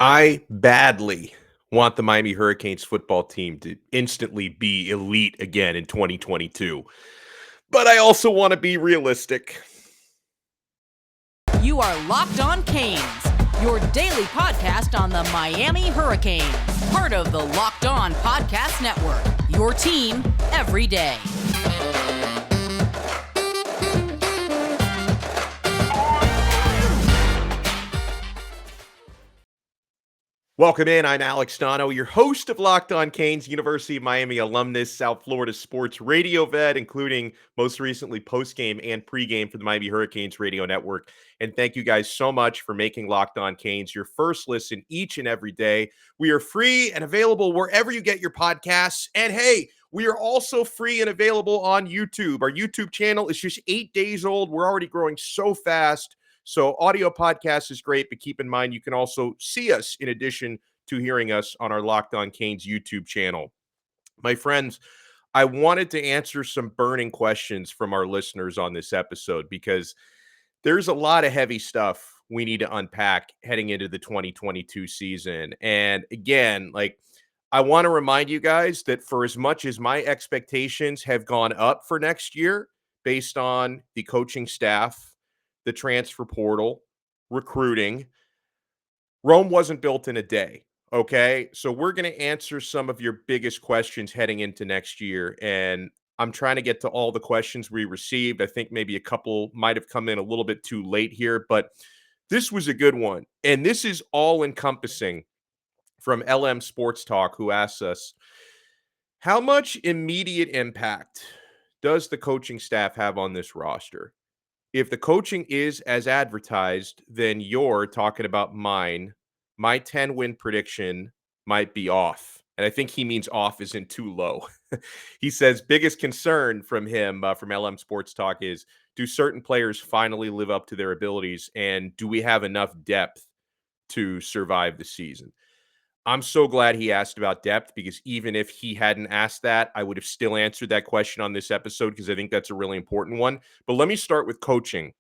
I badly want the Miami Hurricanes football team to instantly be elite again in 2022. But I also want to be realistic. You are Locked On Canes, your daily podcast on the Miami Hurricanes, part of the Locked On Podcast Network, your team every day. Welcome in. I'm Alex Donno, your host of Locked On Canes, University of Miami alumnus, South Florida sports radio vet, including most recently postgame and pregame for the Miami Hurricanes radio network. And thank you guys so much for making Locked On Canes your first listen each and every day. We are free and available wherever you get your podcasts. And hey, we are also free and available on YouTube. Our YouTube channel is just 8 days old. We're already growing so fast. So audio podcast is great, but keep in mind you can also see us in addition to hearing us on our Locked On Canes YouTube channel. My friends, I wanted to answer some burning questions from our listeners on this episode because there's a lot of heavy stuff we need to unpack heading into the 2022 season. And again, I want to remind you guys that for as much as my expectations have gone up for next year based on the coaching staff, the transfer portal, recruiting, Rome wasn't built in a day. Okay. So we're going to answer some of your biggest questions heading into next year. And I'm trying to get to all the questions we received. I think maybe a couple might have come in a little bit too late here, but this was a good one. And this is all encompassing from LM Sports Talk, who asks us, how much immediate impact does the coaching staff have on this roster? If the coaching is as advertised, then you're talking about mine. My 10-win prediction might be off. And I think he means off isn't too low. He says biggest concern from him, from LM Sports Talk, is do certain players finally live up to their abilities? And do we have enough depth to survive the season? I'm so glad he asked about depth because even if he hadn't asked that, I would have still answered that question on this episode because I think that's a really important one. But let me start with coaching.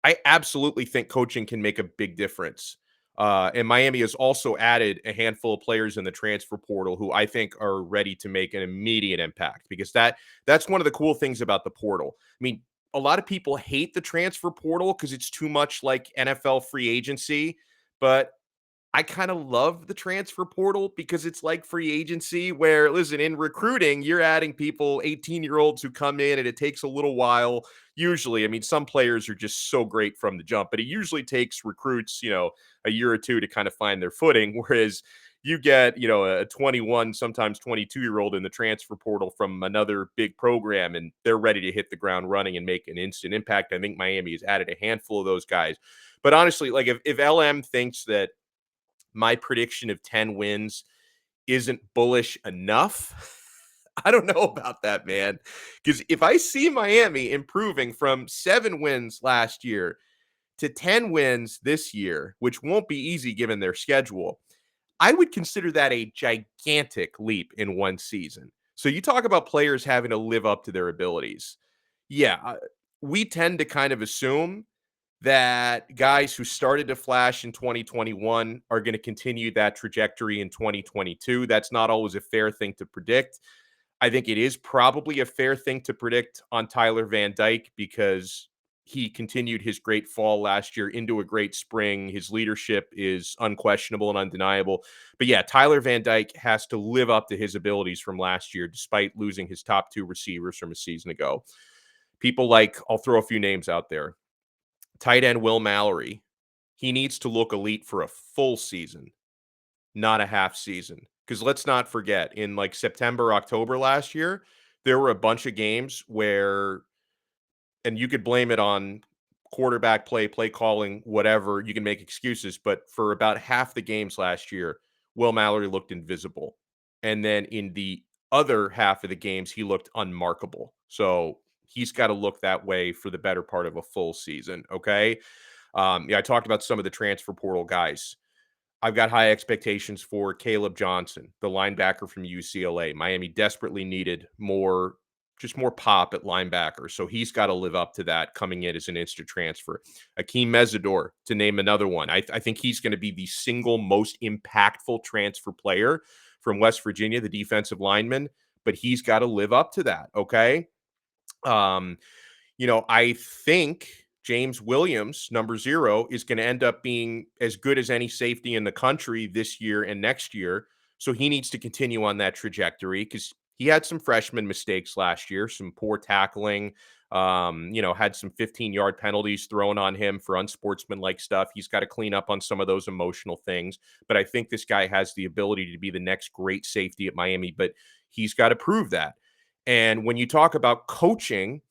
I absolutely think coaching can make a big difference. And Miami has also added a handful of players in the transfer portal who I think are ready to make an immediate impact because that's one of the cool things about the portal. I mean, a lot of people hate the transfer portal because it's too much like NFL free agency, but I kind of love the transfer portal because it's like free agency where, listen, in recruiting, you're adding people, 18-year-olds who come in and it takes a little while. Usually, I mean, some players are just so great from the jump, but it usually takes recruits, a year or two to kind of find their footing. Whereas you get, a 21, sometimes 22-year-old in the transfer portal from another big program and they're ready to hit the ground running and make an instant impact. I think Miami has added a handful of those guys. But honestly, like if LM thinks that my prediction of 10 wins isn't bullish enough. I don't know about that, man. Because if I see Miami improving from 7 wins last year to 10 wins this year, which won't be easy given their schedule, I would consider that a gigantic leap in one season. So you talk about players having to live up to their abilities. Yeah, we tend to kind of assume that guys who started to flash in 2021 are going to continue that trajectory in 2022. That's not always a fair thing to predict. I think it is probably a fair thing to predict on Tyler Van Dyke because he continued his great fall last year into a great spring. His leadership is unquestionable and undeniable. But yeah, Tyler Van Dyke has to live up to his abilities from last year, despite losing his top 2 receivers from a season ago. People like, I'll throw a few names out there. Tight end Will Mallory, he needs to look elite for a full season, not a half season. Because let's not forget, in like September, October last year, there were a bunch of games where, and you could blame it on quarterback play calling, whatever. You can make excuses, but for about half the games last year, Will Mallory looked invisible. And then in the other half of the games, he looked unmarkable. So he's got to look that way for the better part of a full season. Okay. Yeah, I talked about some of the transfer portal guys. I've got high expectations for Caleb Johnson, the linebacker from UCLA. Miami desperately needed more just more pop at linebacker. So he's got to live up to that coming in as an instant transfer. Akeem Mesidor, to name another one. I think he's going to be the single most impactful transfer player from West Virginia, the defensive lineman, but he's got to live up to that. Okay. I think James Williams, number 0, is going to end up being as good as any safety in the country this year and next year. So he needs to continue on that trajectory because he had some freshman mistakes last year, some poor tackling, had some 15-yard penalties thrown on him for unsportsmanlike stuff. He's got to clean up on some of those emotional things. But I think this guy has the ability to be the next great safety at Miami, but he's got to prove that. And when you talk about coaching,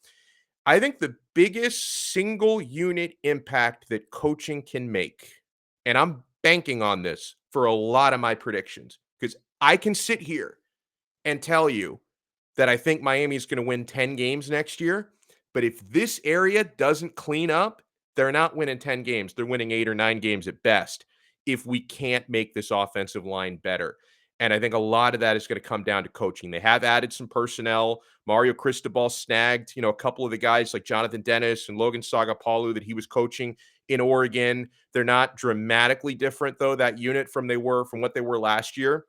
I think the biggest single unit impact that coaching can make, and I'm banking on this for a lot of my predictions, because I can sit here and tell you that I think Miami is going to win 10 games next year. But if this area doesn't clean up, they're not winning 10 games. They're winning 8 or 9 games at best if we can't make this offensive line better. And I think a lot of that is going to come down to coaching. They have added some personnel. Mario Cristobal snagged, a couple of the guys like Jonathan Dennis and Logan Sagapalu that he was coaching in Oregon. They're not dramatically different, though, that unit from what they were last year.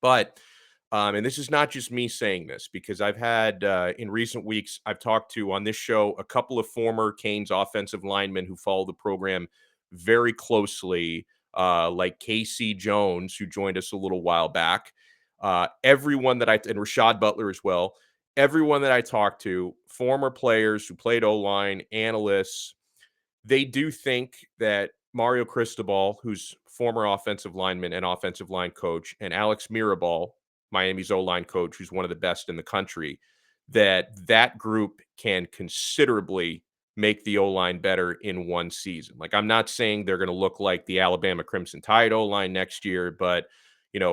But and this is not just me saying this, because I've had in recent weeks, I've talked to on this show a couple of former Canes offensive linemen who follow the program very closely, like Casey Jones, who joined us a little while back. Everyone that and Rashad Butler as well, everyone that I talked to, former players who played O-line, analysts, they do think that Mario Cristobal, who's former offensive lineman and offensive line coach, and Alex Mirabal, Miami's O-line coach, who's one of the best in the country, that group can considerably make the O-line better in one season. Like, I'm not saying they're going to look like the Alabama Crimson Tide O-line next year, but,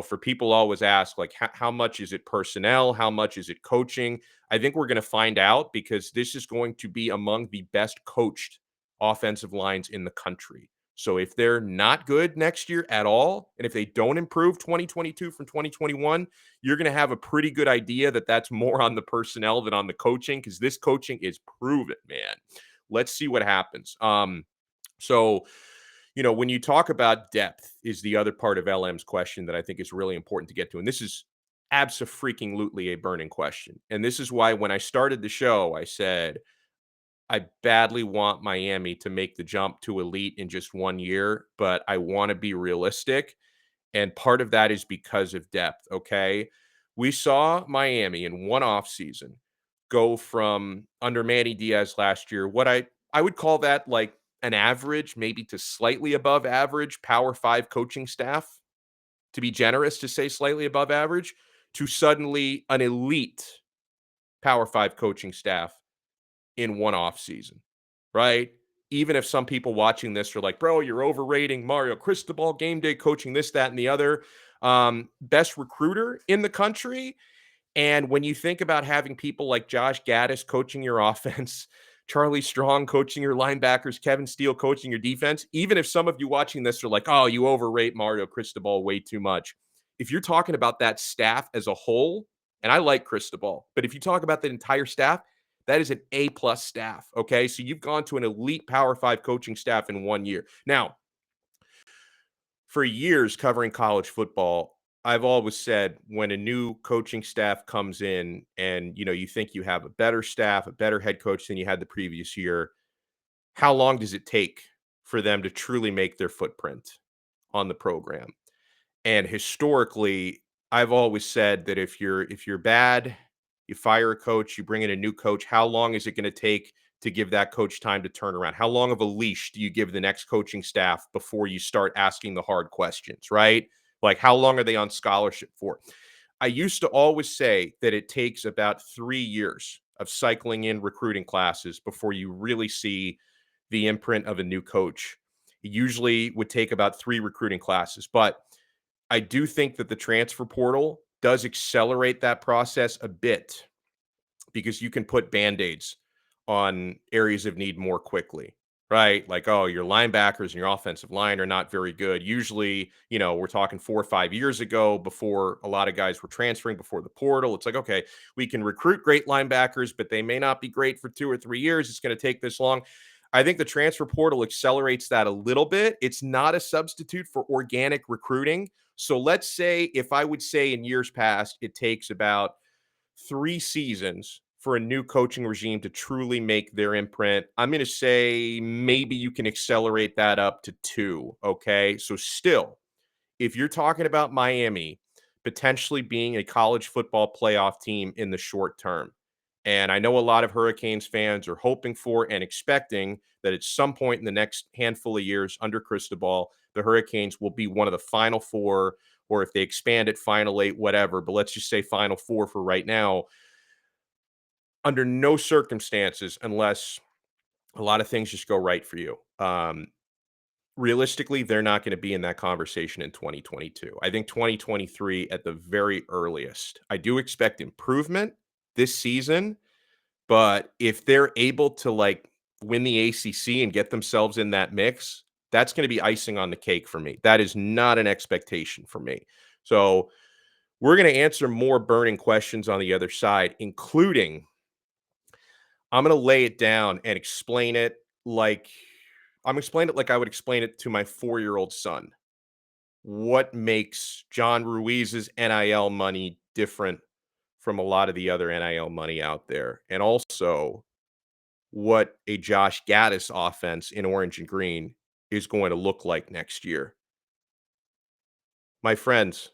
for people always ask, like, how much is it personnel? How much is it coaching? I think we're going to find out, because this is going to be among the best coached offensive lines in the country. So if they're not good next year at all, and if they don't improve 2022 from 2021, you're going to have a pretty good idea that that's more on the personnel than on the coaching, because this coaching is proven, man. Let's see what happens. So, when you talk about depth is the other part of LM's question that I think is really important to get to. And this is abso-freaking-lutely a burning question. And this is why when I started the show, I said, I badly want Miami to make the jump to elite in just 1 year, but I want to be realistic. And part of that is because of depth. Okay. We saw Miami in one offseason go from under Manny Diaz last year, what I would call that like an average, maybe to slightly above average Power 5 coaching staff, to be generous to say slightly above average, to suddenly an elite Power 5 coaching staff in one off season, right? Even if some people watching this are like, bro, you're overrating Mario Cristobal, game day coaching, this, that, and the other. Best recruiter in the country. And when you think about having people like Josh Gattis coaching your offense, Charlie Strong coaching your linebackers, Kevin Steele coaching your defense, even if some of you watching this are like, oh, you overrate Mario Cristobal way too much. If you're talking about that staff as a whole, and I like Cristobal, but if you talk about the entire staff, that is an A-plus staff, okay? So you've gone to an elite Power 5 coaching staff in 1 year. Now, for years covering college football, I've always said when a new coaching staff comes in and, you think you have a better staff, a better head coach than you had the previous year, how long does it take for them to truly make their footprint on the program? And historically, I've always said that if you're bad, you fire a coach, you bring in a new coach, how long is it going to take to give that coach time to turn around? How long of a leash do you give the next coaching staff before you start asking the hard questions, right? Like, how long are they on scholarship for? I used to always say that it takes about 3 years of cycling in recruiting classes before you really see the imprint of a new coach. It usually would take about 3 recruiting classes, but I do think that the transfer portal does accelerate that process a bit, because you can put Band-Aids on areas of need more quickly, right? Like, oh, your linebackers and your offensive line are not very good. Usually, we're talking 4 or 5 years ago before a lot of guys were transferring before the portal. It's like, okay, we can recruit great linebackers, but they may not be great for 2 or 3 years. It's going to take this long. I think the transfer portal accelerates that a little bit. It's not a substitute for organic recruiting. So let's say, if I would say in years past, it takes about 3 seasons for a new coaching regime to truly make their imprint. I'm going to say maybe you can accelerate that up to 2. Okay. So, still, if you're talking about Miami potentially being a college football playoff team in the short term, and I know a lot of Hurricanes fans are hoping for and expecting that at some point in the next handful of years under Cristobal, the Hurricanes will be one of the final 4, or if they expand it, final 8, whatever. But let's just say final 4 for right now. Under no circumstances, unless a lot of things just go right for you. Realistically, they're not going to be in that conversation in 2022. I think 2023 at the very earliest. I do expect improvement this season, but if they're able to win the ACC and get themselves in that mix, that's going to be icing on the cake for me. That is not an expectation for me. So, we're going to answer more burning questions on the other side, including I'm going to lay it down and explain it like I would explain it to my 4-year-old son. What makes John Ruiz's NIL money different from a lot of the other NIL money out there? And also what a Josh Gattis offense in orange and green is going to look like next year. My friends,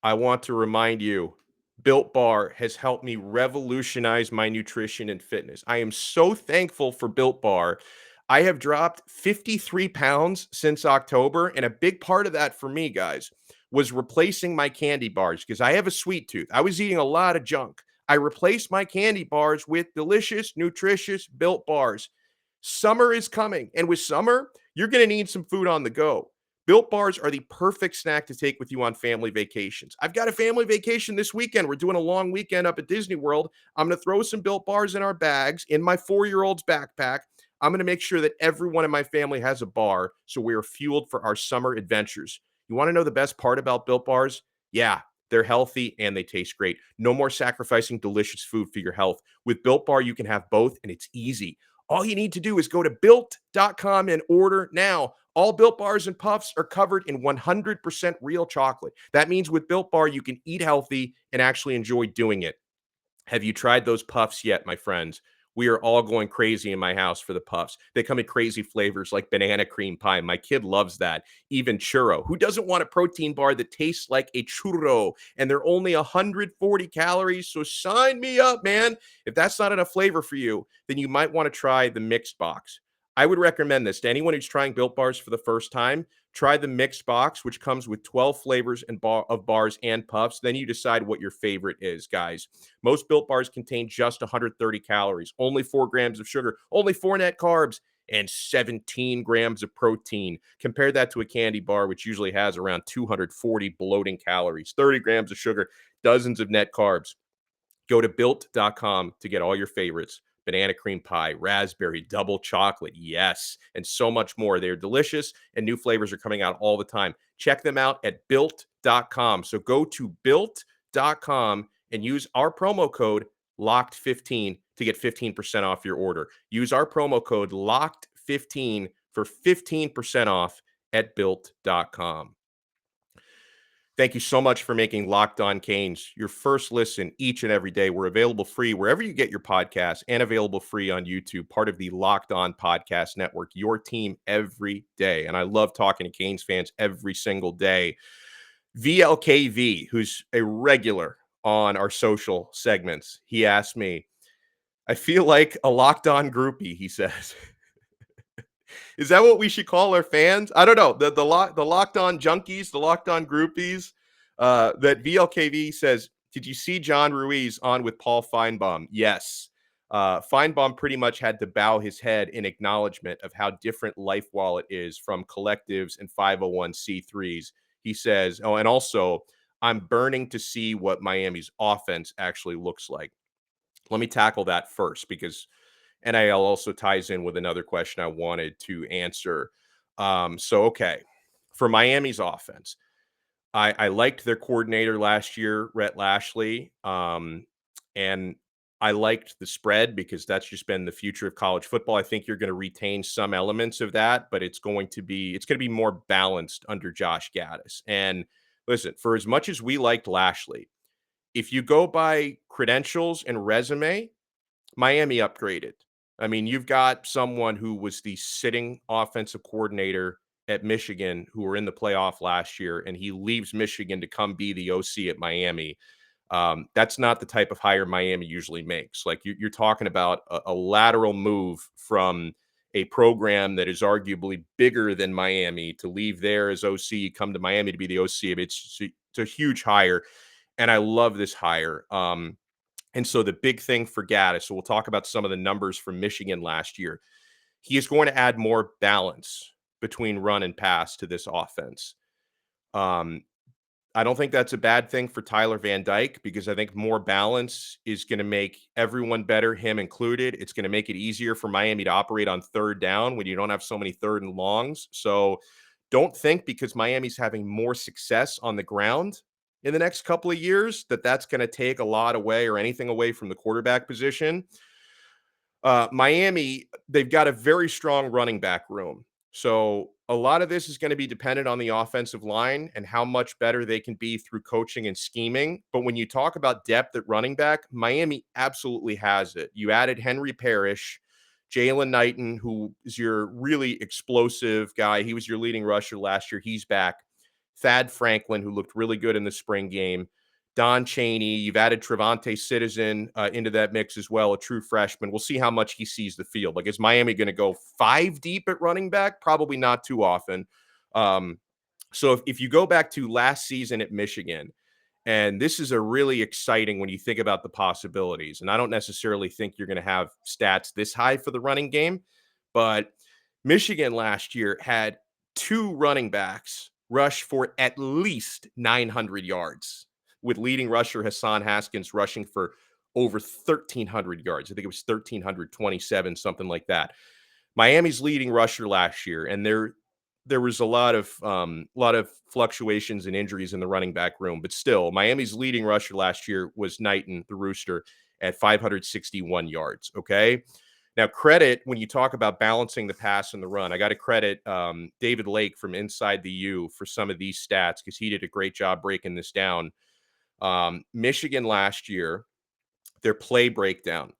I want to remind you, Built Bar has helped me revolutionize my nutrition and fitness. I am so thankful for Built Bar. I have dropped 53 pounds since October, and a big part of that for me, guys, was replacing my candy bars because I have a sweet tooth. I was eating a lot of junk. I replaced my candy bars with delicious, nutritious Built Bars. Summer is coming, and with summer, you're going to need some food on the go. Built Bars are the perfect snack to take with you on family vacations. I've got a family vacation this weekend. We're doing a long weekend up at Disney World. I'm going to throw some Built Bars in our bags, in my 4-year-old's backpack. I'm going to make sure that everyone in my family has a bar so we are fueled for our summer adventures. You want to know the best part about Built Bars? Yeah, they're healthy and they taste great. No more sacrificing delicious food for your health. With Built Bar, you can have both, and it's easy. All you need to do is go to built.com and order now. All Built Bars and Puffs are covered in 100% real chocolate. That means with Built Bar, you can eat healthy and actually enjoy doing it. Have you tried those puffs yet, my friends? We are all going crazy in my house for the puffs. They come in crazy flavors like banana cream pie. My kid loves that. Even churro. Who doesn't want a protein bar that tastes like a churro? And they're only 140 calories. So sign me up, man. If that's not enough flavor for you, then you might want to try the mixed box. I would recommend this to anyone who's trying Built Bars for the first time. Try the mixed box, which comes with 12 flavors of bars and puffs. Then you decide what your favorite is, guys. Most Built Bars contain just 130 calories, only 4 grams of sugar, only 4 net carbs, and 17 grams of protein. Compare that to a candy bar, which usually has around 240 bloating calories, 30 grams of sugar, dozens of net carbs. Go to built.com to get all your favorites. Banana cream pie, raspberry, double chocolate, yes, and so much more. They're delicious, and new flavors are coming out all the time. Check them out at built.com. So go to built.com and use our promo code LOCKED15 to get 15% off your order. Use our promo code LOCKED15 for 15% off at built.com. Thank you so much for making Locked On Canes your first listen each and every day. We're available free wherever you get your podcasts and available free on YouTube, part of the Locked On Podcast Network, your team every day. And I love talking to Canes fans every single day. VLKV, who's a regular on our social segments, he asked me, I feel like a Locked On groupie, he says. Is that what we should call our fans? I don't know. The Locked On junkies, the Locked On groupies. That VLKV says, did you see John Ruiz on with Paul Feinbaum? Yes. Feinbaum pretty much had to bow his head in acknowledgement of how different Life Wallet is from collectives and 501c3s. He says, oh, and also, I'm burning to see what Miami's offense actually looks like. Let me tackle that first because NIL also ties in with another question I wanted to answer. Okay, for Miami's offense, I liked their coordinator last year, Rhett Lashley, and I liked the spread because that's just been the future of college football. I think you're going to retain some elements of that, but it's going to be more balanced under Josh Gattis. And listen, for as much as we liked Lashley, if you go by credentials and resume, Miami upgraded. I mean, you've got someone who was the sitting offensive coordinator at Michigan who were in the playoff last year, and he leaves Michigan to come be the OC at Miami. That's not the type of hire Miami usually makes. Like you're talking about a lateral move from a program that is arguably bigger than Miami to leave there as OC, come to Miami to be the OC. It's a huge hire, and I love this hire. And so the big thing for Gaddis, so we'll talk about some of the numbers from Michigan last year. He is going to add more balance between run and pass to this offense. Um, I don't think that's a bad thing for Tyler Van Dyke because I think more balance is going to make everyone better, him included. It's going to make it easier for Miami to operate on third down when you don't have so many third and longs. So don't think because Miami's having more success on the ground in the next couple of years that that's going to take a lot away or anything away from the quarterback position. Miami, they've got a very strong running back room. So a lot of this is going to be dependent on the offensive line and how much better they can be through coaching and scheming. But when you talk about depth at running back, Miami absolutely has it. You added Henry Parrish, Jaylen Knighton, who is your really explosive guy. He was your leading rusher last year. He's back. Thad Franklin, who looked really good in the spring game. Don Chaney, you've added Trevante Citizen into that mix as well, a true freshman. We'll see how much he sees the field. Like, is Miami going to go 5 deep at running back? Probably not too often. So if you go back to last season at Michigan, and this is a really exciting when you think about the possibilities. And I don't necessarily think you're going to have stats this high for the running game, but Michigan last year had 2 running backs rush for at least 900 yards, with leading rusher Hassan Haskins rushing for over 1,300 yards. I think it was 1,327, something like that. Miami's leading rusher last year, and there was a lot of fluctuations and injuries in the running back room, but still, Miami's leading rusher last year was Knighton, the Rooster, at 561 yards. Okay. Now, credit when you talk about balancing the pass and the run. I got to credit David Lake from Inside the U for some of these stats because he did a great job breaking this down. Michigan last year, their play breakdown,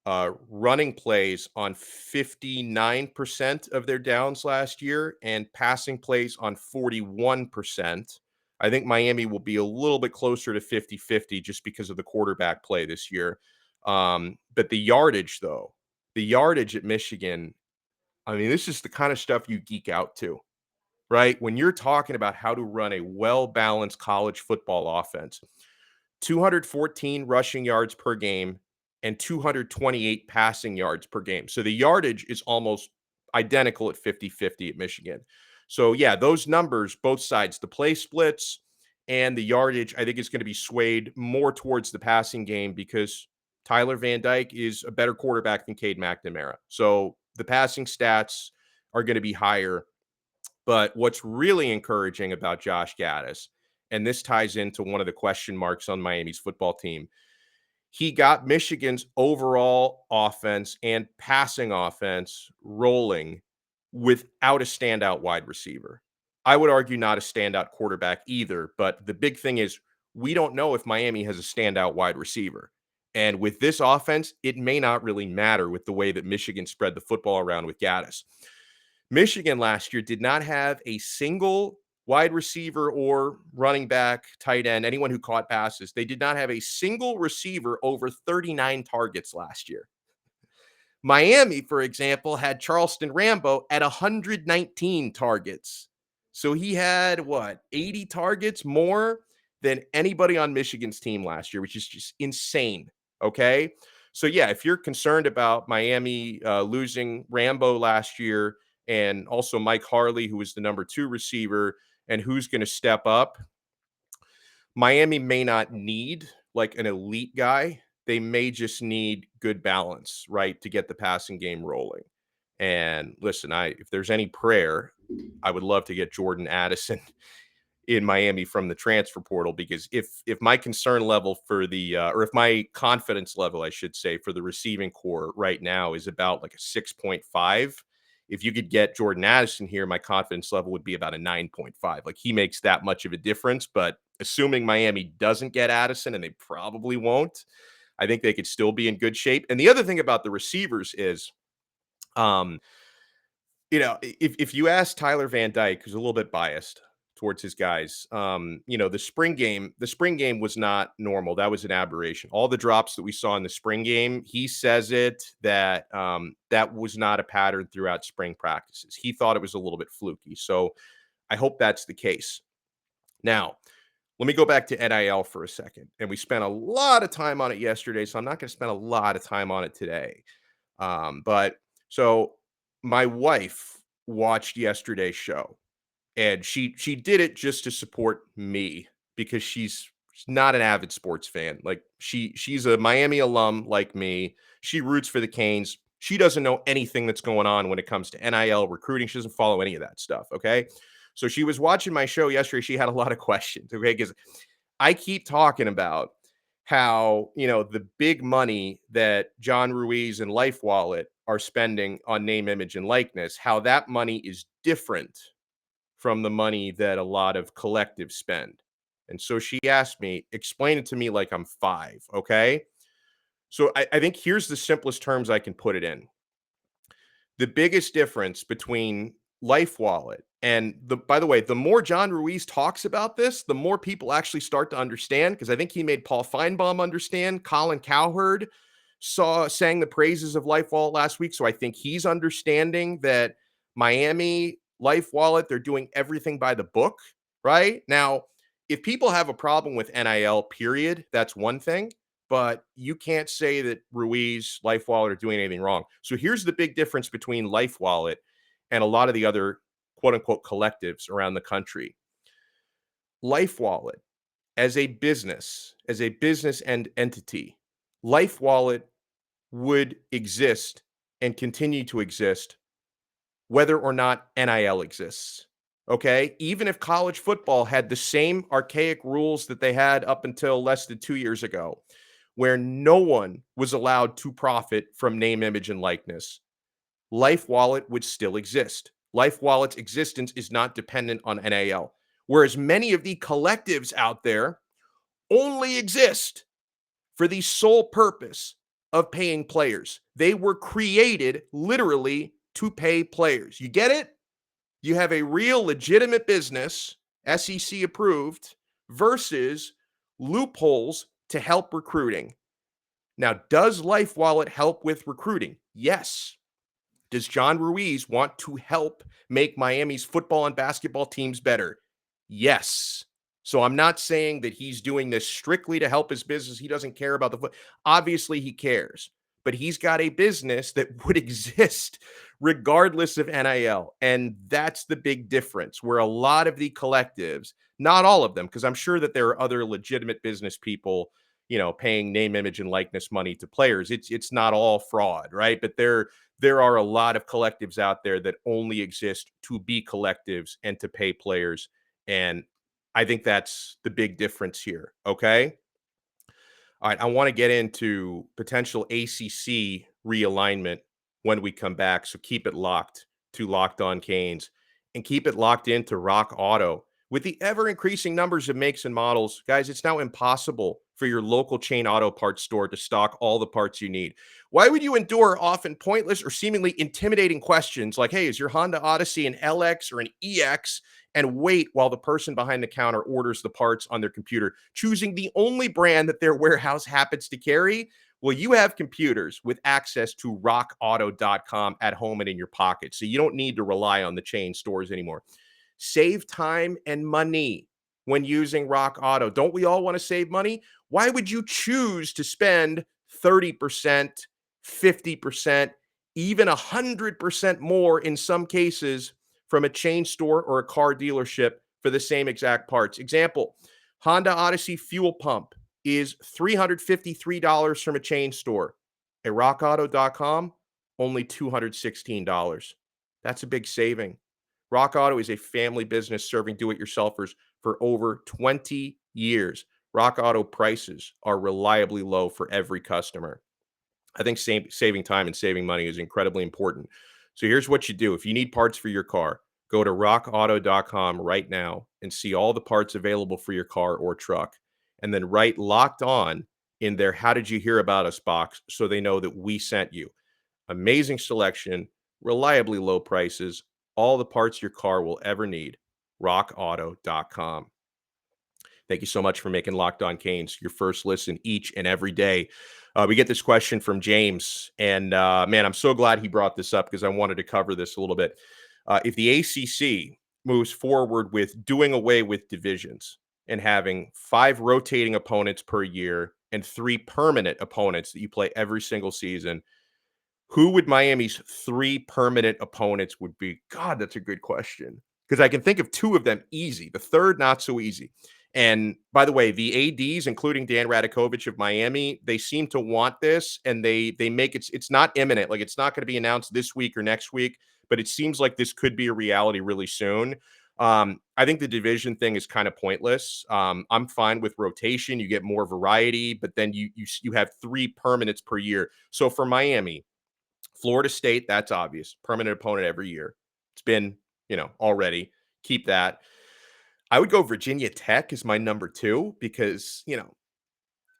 running plays on 59% of their downs last year and passing plays on 41%. I think Miami will be a little bit closer to 50-50 just because of the quarterback play this year. But the yardage, though, the yardage at Michigan, I mean, this is the kind of stuff you geek out to, right? When you're talking about how to run a well-balanced college football offense, 214 rushing yards per game and 228 passing yards per game. So the yardage is almost identical at 50-50 at Michigan. So yeah, those numbers, both sides, the play splits and the yardage, I think is going to be swayed more towards the passing game because Tyler Van Dyke is a better quarterback than Cade McNamara. So the passing stats are going to be higher. But what's really encouraging about Josh Gattis, and this ties into one of the question marks on Miami's football team, he got Michigan's overall offense and passing offense rolling without a standout wide receiver. I would argue not a standout quarterback either, but the big thing is we don't know if Miami has a standout wide receiver. And with this offense, it may not really matter with the way that Michigan spread the football around with Gaddis. Michigan last year did not have a single wide receiver or running back, tight end, anyone who caught passes. They did not have a single receiver over 39 targets last year. Miami, for example, had Charleston Rambo at 119 targets. So he had 80 targets more than anybody on Michigan's team last year, which is just insane. Okay. So yeah, if you're concerned about Miami losing Rambo last year and also Mike Harley, who was the number 2 receiver, and who's going to step up, Miami may not need like an elite guy, they may just need good balance, right, to get the passing game rolling. And listen, if there's any prayer, I would love to get Jordan Addison in Miami from the transfer portal, because if my concern level for the or if my confidence level, I should say, for the receiving core right now is about like a 6.5, if you could get Jordan Addison here, my confidence level would be about a 9.5. Like, he makes that much of a difference. But assuming Miami doesn't get Addison, and they probably won't, I think they could still be in good shape. And the other thing about the receivers is, um, if you ask Tyler Van Dyke, who's a little bit biased towards his guys, the spring game was not normal. That was an aberration. All the drops that we saw in the spring game, he says that that was not a pattern throughout spring practices. He thought it was a little bit fluky. So I hope that's the case. Now, let me go back to NIL for a second. And we spent a lot of time on it yesterday, so I'm not going to spend a lot of time on it today. But so my wife watched yesterday's show, and she did it just to support me, because she's not an avid sports fan. Like, she's a Miami alum like me. She roots for the Canes. She doesn't know anything that's going on when it comes to NIL recruiting. She doesn't follow any of that stuff. Okay. So she was watching my show yesterday. She had a lot of questions. Okay. Because I keep talking about how, the big money that John Ruiz and Life Wallet are spending on name, image, and likeness, how that money is different from the money that a lot of collectives spend. And so she asked me, explain it to me like I'm 5. Okay. So I think here's the simplest terms I can put it in. The biggest difference between Life Wallet and by the way, the more John Ruiz talks about this, the more people actually start to understand, because I think he made Paul Feinbaum understand. Colin Cowherd sang the praises of Life Wallet last week. So I think he's understanding that Miami, Life Wallet, they're doing everything by the book, right? Now, if people have a problem with NIL, period, that's one thing. But you can't say that Ruiz, Life Wallet are doing anything wrong. So here's the big difference between Life Wallet and a lot of the other quote unquote collectives around the country. Life Wallet, as a business and entity, Life Wallet would exist and continue to exist whether or not NIL exists. Okay. Even if college football had the same archaic rules that they had up until less than 2 years ago, where no one was allowed to profit from name, image, and likeness, Life Wallet would still exist. Life Wallet's existence is not dependent on NIL. Whereas many of the collectives out there only exist for the sole purpose of paying players. They were created literally to pay players. You get it? You have a real legitimate business, SEC approved, versus loopholes to help recruiting. Now, does Life Wallet help with recruiting? Yes. Does John Ruiz want to help make Miami's football and basketball teams better? Yes. So I'm not saying that he's doing this strictly to help his business. He doesn't care about the foot. Obviously, he cares, but he's got a business that would exist regardless of NIL. And that's the big difference, where a lot of the collectives, not all of them, because I'm sure that there are other legitimate business people, paying name, image, and likeness money to players. It's not all fraud, right? But there are a lot of collectives out there that only exist to be collectives and to pay players. And I think that's the big difference here. Okay. All right. I want to get into potential ACC realignment when we come back. So keep it locked to Locked On Canes, and keep it locked into Rock Auto. With the ever increasing numbers of makes and models, guys, it's now impossible for your local chain auto parts store to stock all the parts you need. Why would you endure often pointless or seemingly intimidating questions like, hey, is your Honda Odyssey an LX or an EX? And wait while the person behind the counter orders the parts on their computer, choosing the only brand that their warehouse happens to carry? Well, you have computers with access to rockauto.com at home and in your pocket, so you don't need to rely on the chain stores anymore. Save time and money when using Rock Auto. Don't we all want to save money? Why would you choose to spend 30%, 50%, even 100% more in some cases from a chain store or a car dealership for the same exact parts? Example, Honda Odyssey fuel pump, is $353 from a chain store. At rockauto.com, only $216. That's a big saving. Rock Auto is a family business serving do-it-yourselfers for over 20 years. Rock Auto prices are reliably low for every customer. I think saving time and saving money is incredibly important. So here's what you do. If you need parts for your car, go to rockauto.com right now and see all the parts available for your car or truck. And then write locked on in their how did you hear about us box so they know that we sent you. Amazing selection, reliably low prices, all the parts your car will ever need. rockauto.com. Thank you so much for making Locked On Canes your first listen each and every day. We get this question from James, and man, I'm so glad he brought this up because I wanted to cover this a little bit. If the ACC moves forward with doing away with divisions and having 5 rotating opponents per year and 3 permanent opponents that you play every single season, who would Miami's 3 permanent opponents would be? God, that's a good question. Because I can think of 2 of them easy. The third, not so easy. And by the way, the ADs, including Dan Radakovich of Miami, they seem to want this, and they make it's not imminent. Like, it's not going to be announced this week or next week, but it seems like this could be a reality really soon. I think the division thing is kind of pointless. I'm fine with rotation. You get more variety, but then you have 3 permanents per year. So for Miami, Florida State, that's obvious. Permanent opponent every year. It's been, already. Keep that. I would go Virginia Tech as my number 2 because,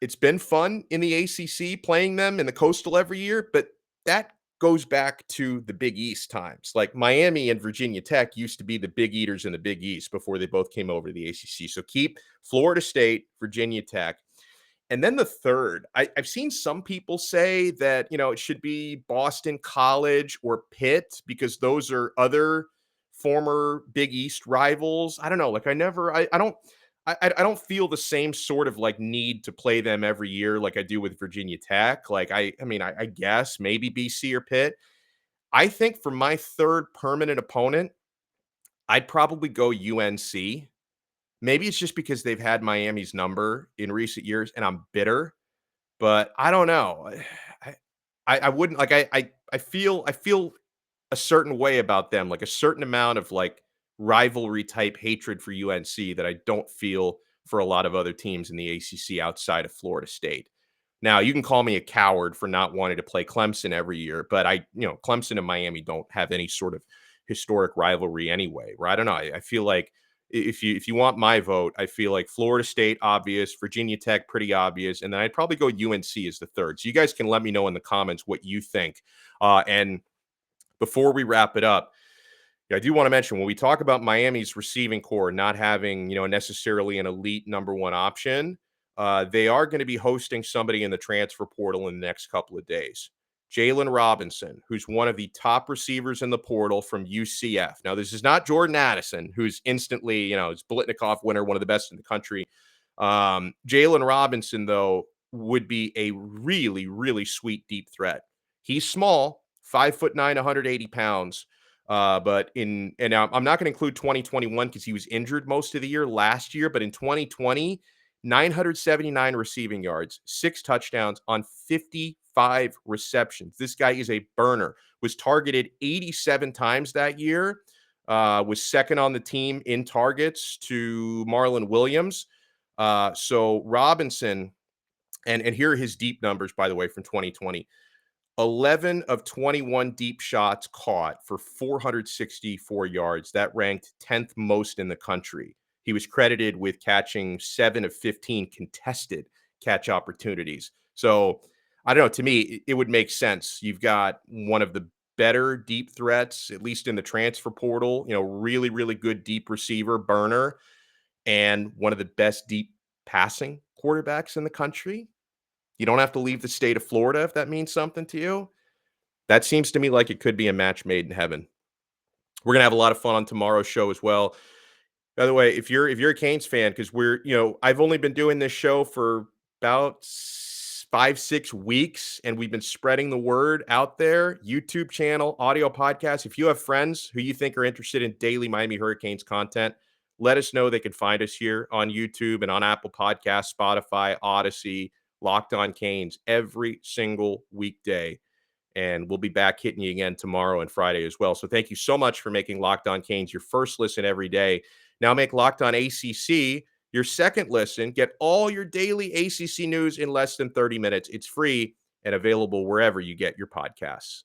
it's been fun in the ACC playing them in the Coastal every year, but that goes back to the Big East times. Like, Miami and Virginia Tech used to be the big eaters in the Big East before they both came over to the ACC. So keep Florida State, Virginia Tech. And then the third, I've seen some people say that, it should be Boston College or Pitt because those are other former Big East rivals. I don't know. Like, I don't feel the same sort of like need to play them every year like I do with Virginia Tech. Like, I guess maybe BC or Pitt. I think for my third permanent opponent, I'd probably go UNC. Maybe it's just because they've had Miami's number in recent years and I'm bitter, but I don't know. I I wouldn't like I feel a certain way about them, like a certain amount of like rivalry type hatred for UNC that I don't feel for a lot of other teams in the ACC outside of Florida State. Now, you can call me a coward for not wanting to play Clemson every year, but Clemson and Miami don't have any sort of historic rivalry anyway, right? I don't know. I feel like if you want my vote, I feel like Florida State obvious, Virginia Tech pretty obvious, and then I'd probably go UNC as the third. So you guys can let me know in the comments what you think. And before we wrap it up, I do want to mention when we talk about Miami's receiving core not having, necessarily an elite number 1 option, they are going to be hosting somebody in the transfer portal in the next couple of days. Jalen Robinson, who's one of the top receivers in the portal from UCF. Now, this is not Jordan Addison, who's instantly, is Biletnikoff winner, one of the best in the country. Jalen Robinson, though, would be a really, really sweet deep threat. He's small, 5'9", 180 pounds. But I'm not going to include 2021 because he was injured most of the year last year. But in 2020, 979 receiving yards, 6 touchdowns on 55 receptions. This guy is a burner. Was targeted 87 times that year. Was second on the team in targets to Marlon Williams. So Robinson, and here are his deep numbers, by the way, from 2020. 11 of 21 deep shots caught for 464 yards. That ranked 10th most in the country. He was credited with catching 7 of 15 contested catch opportunities. So, I don't know. To me, it would make sense. You've got one of the better deep threats, at least in the transfer portal, really, really good deep receiver, burner, and one of the best deep passing quarterbacks in the country. You don't have to leave the state of Florida if that means something to you. That seems to me like it could be a match made in heaven. We're gonna have a lot of fun on tomorrow's show as well. By the way, if you're a Canes fan, because I've only been doing this show for about 5-6 weeks, and we've been spreading the word out there. YouTube channel, audio podcast. If you have friends who you think are interested in daily Miami Hurricanes content, let us know. They can find us here on YouTube and on Apple Podcasts, Spotify, Odyssey, Locked On Canes every single weekday. And we'll be back hitting you again tomorrow and Friday as well. So thank you so much for making Locked On Canes your first listen every day. Now make Locked On ACC your second listen. Get all your daily ACC news in less than 30 minutes. It's free and available wherever you get your podcasts.